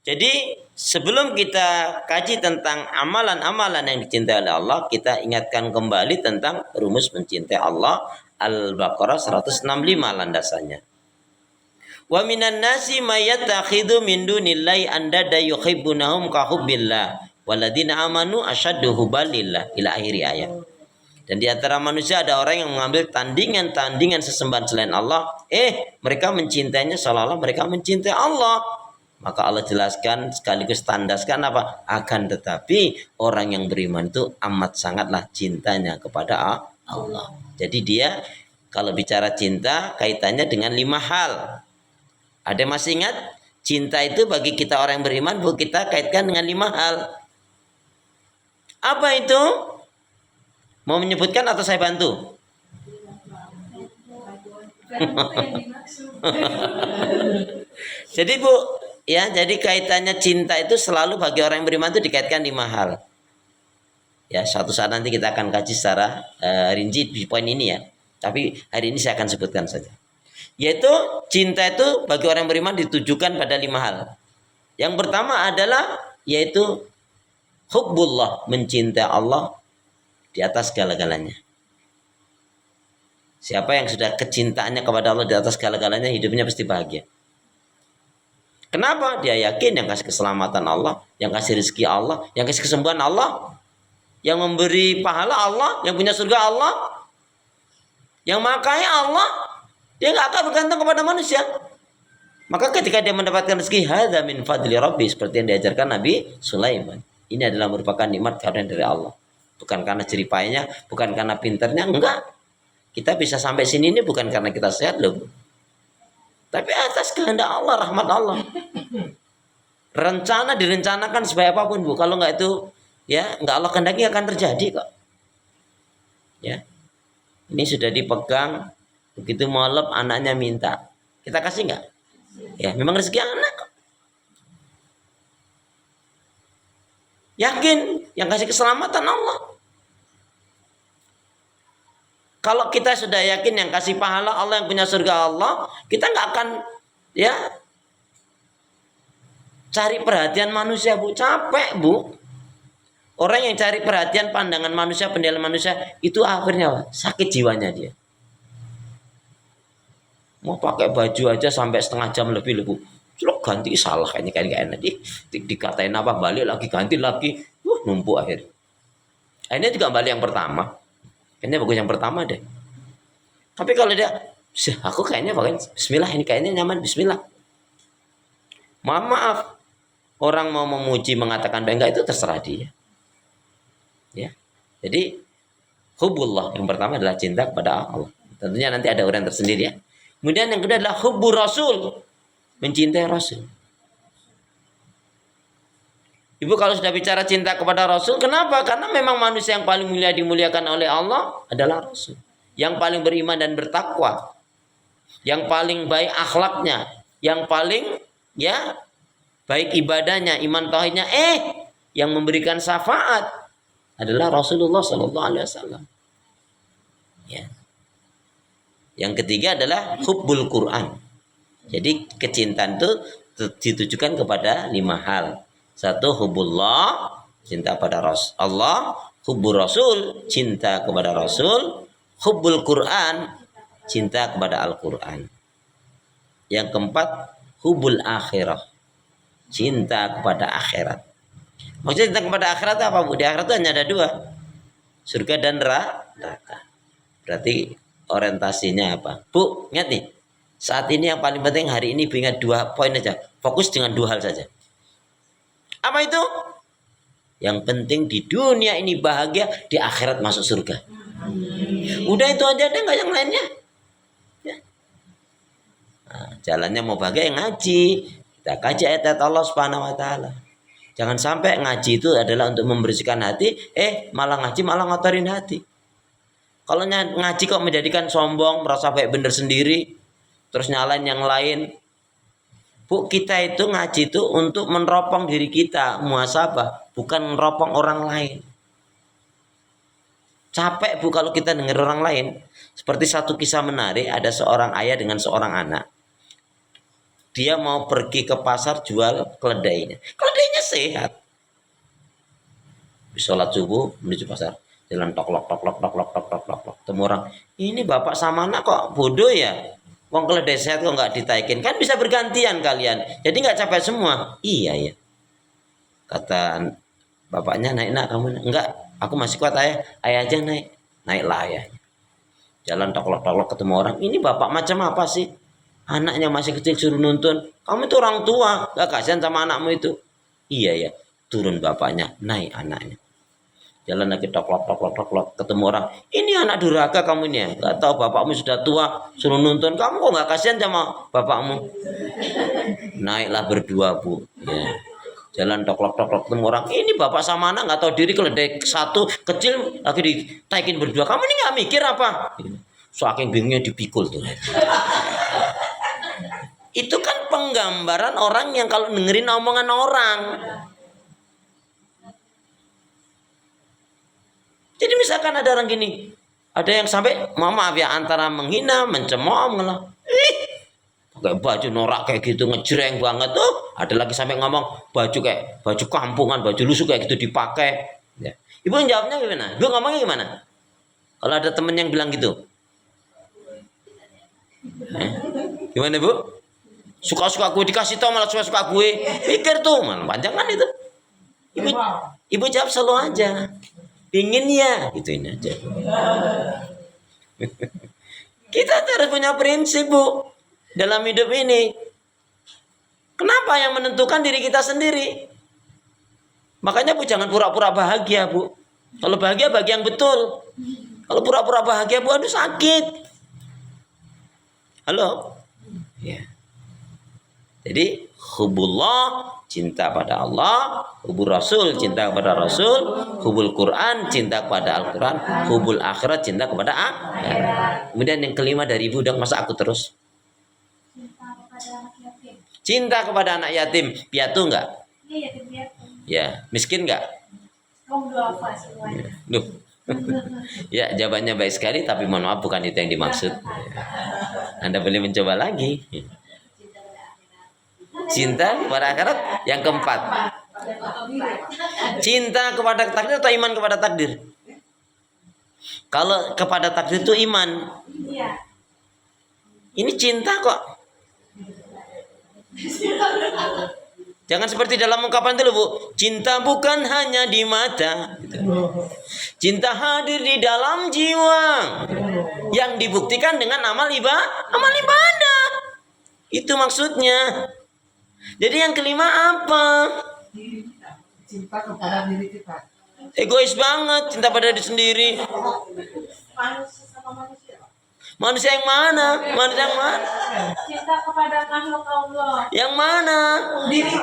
Jadi sebelum kita kaji tentang amalan-amalan yang dicintai oleh Allah, kita ingatkan kembali tentang rumus mencintai Allah. Al-Baqarah 165 landasannya. Wa minan nasi may yattakhidhu min dunillahi andada yuhibbunahum ka hubbillah waladina amanu asyaddu hubbalillah ila akhir ayat. Dan di antara manusia ada orang yang mengambil tandingan-tandingan sesembahan selain Allah. Mereka mencintainya seolah-olah mereka mencintai Allah. Maka Allah jelaskan sekaligus tandaskan apa? Akan tetapi orang yang beriman itu amat sangatlah cintanya kepada Allah. Jadi dia kalau bicara cinta kaitannya dengan 5 hal. Ada yang masih ingat? Cinta itu bagi kita orang yang beriman, kita kaitkan dengan 5 hal. Apa itu? Mau menyebutkan atau saya bantu? Jadi Bu, ya, jadi kaitannya cinta itu selalu bagi orang yang beriman itu dikaitkan 5 hal. Ya, suatu saat nanti kita akan kaji secara rinci di poin ini ya. Tapi hari ini saya akan sebutkan saja. Yaitu cinta itu bagi orang yang beriman ditujukan pada 5 hal. Yang pertama adalah yaitu hubbullah, mencintai Allah di atas segala-galanya. Siapa yang sudah kecintaannya kepada Allah di atas segala-galanya, hidupnya pasti bahagia. Kenapa? Dia yakin yang kasih keselamatan Allah, yang kasih rezeki Allah, yang kasih kesembuhan Allah, yang memberi pahala Allah, yang punya surga Allah, yang maha kaya Allah. Dia nggak akan bergantung kepada manusia. Maka ketika dia mendapatkan rezeki, hadza min fadli rabbi, seperti yang diajarkan Nabi Sulaiman. Ini adalah merupakan nikmat karunia dari Allah. Bukan karena jeripayanya, bukan karena pinternya, enggak. Kita bisa sampai sini ini bukan karena kita sehat loh. Tapi atas kehendak Allah, rahmat Allah. Rencana direncanakan supaya apapun Bu. Kalau enggak itu, ya enggak Allah kehendaki akan terjadi kok. Ya. Ini sudah dipegang, begitu molep anaknya minta. Kita kasih enggak? Ya, memang rezeki anak kok. Yakin yang kasih keselamatan Allah. Kalau kita sudah yakin yang kasih pahala Allah, yang punya surga Allah, kita nggak akan ya cari perhatian manusia Bu. Capek Bu. Orang yang cari perhatian pandangan manusia, penilaian manusia, itu akhirnya sakit jiwanya dia. Mau pakai baju aja sampai setengah jam lebih Bu. Lo ganti salah kayaknya nanti dikatain apa balik lagi ganti lagi numpuk akhir. Ini juga balik yang pertama. Kayaknya bagus yang pertama deh. Tapi kalau dia aku kayaknya pakai bismillah, ini kayaknya nyaman bismillah. Maaf. Orang mau memuji mengatakan enggak itu terserah dia. Ya. Jadi hubbullah yang pertama adalah cinta kepada Allah. Tentunya nanti ada uraian tersendiri ya. Kemudian yang kedua adalah hubbur rasul. Mencintai Rasul. Ibu kalau sudah bicara cinta kepada Rasul, kenapa? Karena memang manusia yang paling mulia dimuliakan oleh Allah adalah Rasul. Yang paling beriman dan bertakwa. Yang paling baik akhlaknya. Yang paling ya baik ibadahnya, iman tauhidnya. Yang memberikan syafaat adalah Rasulullah SAW. Ya. Yang ketiga adalah hubbul Quran. Jadi kecintaan itu ditujukan kepada 5 hal. 1, hubbullah, cinta pada Allah. Hubbur Rasul, cinta kepada Rasul. Hubbul Quran, cinta kepada Al-Quran. Yang keempat, hubbul akhirah, cinta kepada akhirat. Maksudnya cinta kepada akhirat apa Bu? Di akhirat itu hanya ada 2, surga dan neraka. Berarti orientasinya apa? Bu, ingat nih. Saat ini yang paling penting hari ini ingat 2 poin aja. Fokus dengan 2 hal saja. Apa itu? Yang penting di dunia ini bahagia, di akhirat masuk surga. Udah itu aja deh, nggak yang lainnya. Ya. Nah, jalannya mau bahagia yang ngaji. Kita kaji ayat Allah Subhanahu Wa Taala. Jangan sampai ngaji itu adalah untuk membersihkan hati, malah ngaji malah ngotorin hati. Kalau ngaji kok menjadikan sombong, merasa baik bener sendiri, terus nyalain yang lain. Bu, kita itu ngaji itu untuk meneropong diri kita, muhasabah, bukan meneropong orang lain. Capek Bu kalau kita dengar orang lain. Seperti satu kisah menarik, ada seorang ayah dengan seorang anak. dia mau pergi ke pasar jual keledainya. Keledainya sehat. Sholat subuh menuju pasar, jalan toklok toklok toklok toklok toklok. Temu orang, ini bapak sama anak kok bodoh ya? Wong keledai sehat kok nggak ditaikin? Kan bisa bergantian kalian. Jadi nggak capek semua. Iya ya. Kata bapaknya, naik nak kamu. Enggak, aku masih kuat ayah. Ayah aja naik. Naiklah ayahnya. Jalan toklok toklok ketemu orang. Ini bapak macam apa sih? Anaknya masih kecil suruh nuntun. Kamu itu orang tua, gak kasihan sama anakmu itu? Iya ya. Turun bapaknya, naik anaknya. Jalan lagi toklok toklok toklok ketemu orang. Ini anak durhaka kamu ini ya. Gak tahu bapakmu sudah tua, suruh nuntun. Kamu kok gak kasihan sama bapakmu? Naiklah berdua bu. Ya. Jalan toklok toklok ketemu orang. Ini bapak sama anak gak tahu diri, keledai satu kecil lagi ditaikin berdua. Kamu ini gak mikir apa? Saking bingungnya dipikul tuh. Itu kan penggambaran orang yang kalau dengerin omongan orang. Jadi misalkan ada orang gini, ada yang sampai maaf ya antara menghina, mencemooh, pakai baju norak kayak gitu ngejreng banget tuh. Ada lagi sampai ngomong baju kayak baju kampungan, baju lusuh kayak gitu dipakai. Ya. Ibu jawabnya gimana? Ibu ngomongnya gimana? Kalau ada temen yang bilang gitu, gimana bu? Suka-suka gue dikasih tau malah suka-suka gue. Pikir tuh malah panjang kan itu. Ibu jawab selalu aja. Pingin ya, gituin aja. Kita harus punya prinsip bu dalam hidup ini. Kenapa yang menentukan diri kita sendiri? Makanya bu jangan pura-pura bahagia bu. Kalau bahagia bagi yang betul. Kalau pura-pura bahagia bu aduh sakit. Halo? Ya. Jadi hubullah cinta pada Allah, hubul Rasul cinta kepada Rasul, hubul Quran cinta kepada Al-Quran, hubul akhirat cinta kepada akhirat. Kemudian yang kelima dari ibu, udah masa aku terus. Cinta kepada anak yatim, piatu enggak? Ya, miskin enggak? Duh. Ya, jawabannya baik sekali, tapi mohon maaf bukan itu yang dimaksud. Anda boleh mencoba lagi. Cinta kepada akhirat. Yang keempat, cinta kepada takdir atau iman kepada takdir? Kalau kepada takdir itu iman. Ini cinta kok. Jangan seperti dalam ungkapan itu bu, cinta bukan hanya di mata, cinta hadir di dalam jiwa, yang dibuktikan dengan amal ibadah. Itu maksudnya. Jadi yang kelima apa? Cinta kepada diri kita. Egois banget, cinta pada diri sendiri. Manusia yang mana? Manusia yang mana? Cinta kepada makhluk Allah. Yang mana? Diri